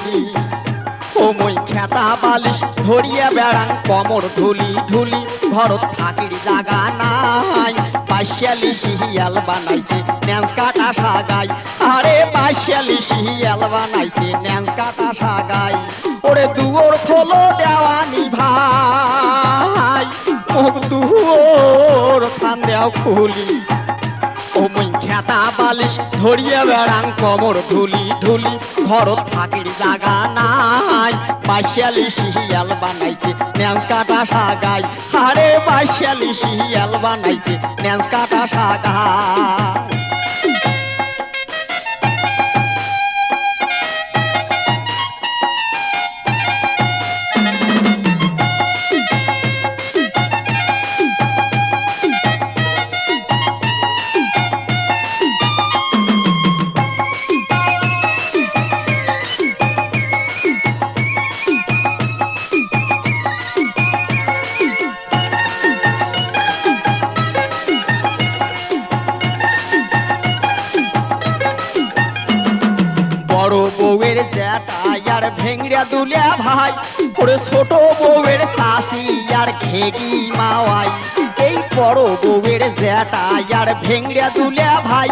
খুলি ও মই খেতা বালিশ ধরিয়া বেড়াং কমর ঢুলি ঢুলি ঘরত থাকির জাগা নাই পাশালি শিয়াল বানাইছে ন্যান্স কাটা সাগাই আরে পাশালি শিয়াল বানাইছে ন্যান্স কাটা সাগাই ওরে দুয়োর খোলো দেওয়ানি ভাই মুখ দুয়োর খান দেও খুলি ও মই খেতা বালিশ ধরিয়া বেড়াং কমর ঢুলি ঢুলি ঘরত থাকির জাগা নাই পাশালি শিয়াল বানাইছে ন্যান্স কাটা সাগাই আরে পাশালি শিয়াল বানাইছে ন্যান্স কাটা সাগাই বড় বউয়ের জ্যাঠাই আর ভেংড়া দুলিয়া ভাই ওরে ছোট বউয়ের চাষি আর ঘেগি মাওয়াই এই বড় বউয়ের জ্যাঠাই আর ভেংড়া দুলিয়া ভাই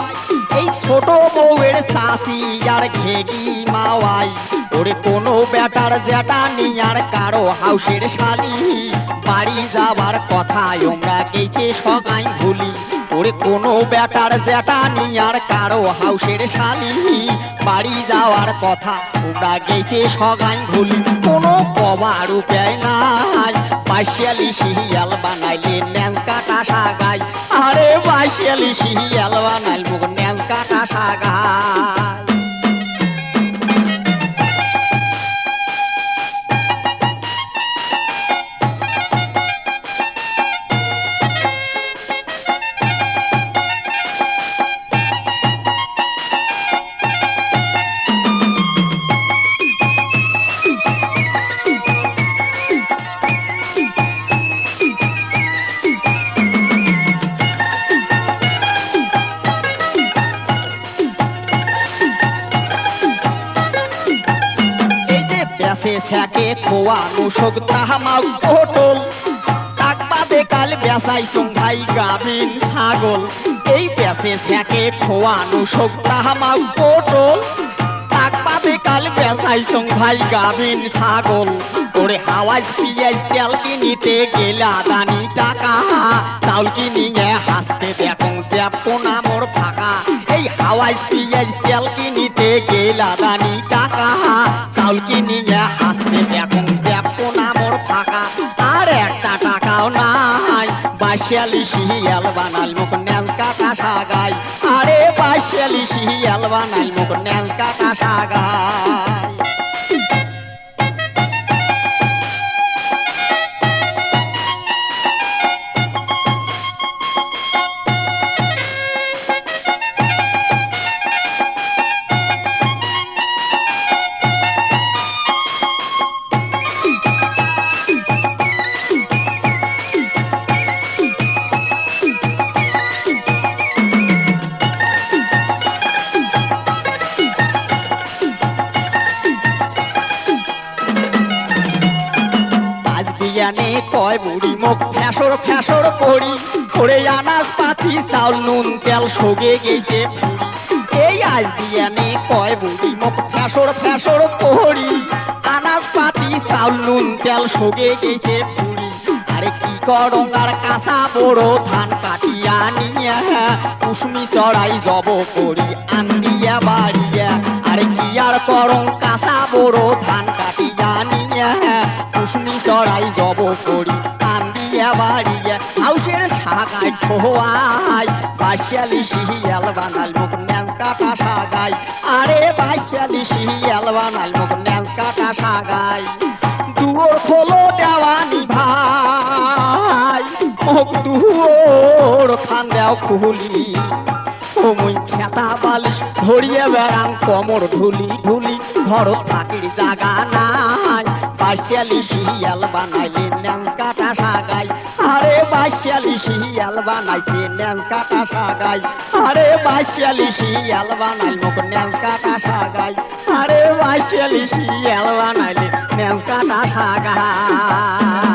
এই ছোট বউয়ের চাষি আর ঘেগি মাওয়াই ওরে কোনো বেটার জ্যাঠা নিয়ার কারো হাউসের শালি বাড়ি যাবার কথা আমরা কেছে সগাই ভুলি ওরে কোনো বেটার জ্যাঠা নিয়ার কারো হাউসের শালি বাড়ি যাওয়ার কথা তোমরা গেছে সগাই ভুলি কোনো কবার উপায় নাই পাশালি শিয়াল বানাইলে ন্যান্স কাটা সাগাই আরে পাশালি শিয়াল বানাইল মুখ ন্যান্স কাটা সাগাই ছ্যাকে খোয়ানো শোক তাহামাও পটল তাক বাদে কাল বেসাইছং ভাই গাভিন ছাগল এই বেসে ছ্যাকে খোয়ানো শোক তাহামাও পটল তাক বাদে কাল বেসাইছং ভাই গাভিন ছাগল ওরে হাওয়াজ পিঁয়াজ তেল কিনিতে গেলা দানি টাকা চাউল কিনিয়ে হাসতে দেখো জ্যাপো না মোর ফাঁকা এই হাওয়াজ পিঁয়াজ তেল কিনিতে গেলা দানি টাকা চাউল কিনিয়ে হাসতে দেখো জ্যাপো না মোর ফাঁকা আর একটা টাকাও নাই পাশালি শিয়াল বানাল মুখ ন্যান্স কাটা সাগাই আরে পাশালি শিয়াল বানাল মুখ ন্যান্স কাটা সাগাই জানে কয় বুড়ি মুখ ফ্যাসর ফ্যাসর করি ওরে আনাজ পাতি চাউল নুন তেল সগে গেছে এই আজ দিয়ানে কয় বুড়ি মুখ ফ্যাসর ফ্যাসর করি আনাজ পাতি চাউল নুন তেল সগে গেছে আরে কি করং আর কাঁচা বড় ধান কাটিয়া নিয়া কুসুমি চড়াই জব করি আন্দিয়া বাড়িয়া আরে কি আর করং কাঁচা বড় ধান কাটিয়া নিয়া কুসুমি চড়াই জব করি আন্দিয়া বাড়িয়া হাউসের সাগাই ঠোয়াই পাশালি শিয়াল বানাল মুখ ন্যান্স কাটা সাগাই আরে পাশালি শিয়াল বানাল মুখ ন্যান্স কাটা সাগাই দুয়োর খোলো দেওয়ানি ভাই মুখ দুয়োর খান দেও খুলি ও মুই খেতা বালিশ ধরিয়া বেড়াং কমর ঢুলি ঢুলি ঘর থাকির জাগা নাই বাসিয়ালি শিয়াল বানাইলে ন্যাংস কাটা সাগাই আরে বাসিয়ালি শিয়াল বানাইছে ন্যাংস কাটা সাগাই আরে বাসিয়ালি শিয়াল বানাইল মুখ ন্যাংস কাটা সাগাই আরে বাসিয়ালি শিয়াল বানাইলে ন্যাংস কাটা সাগাই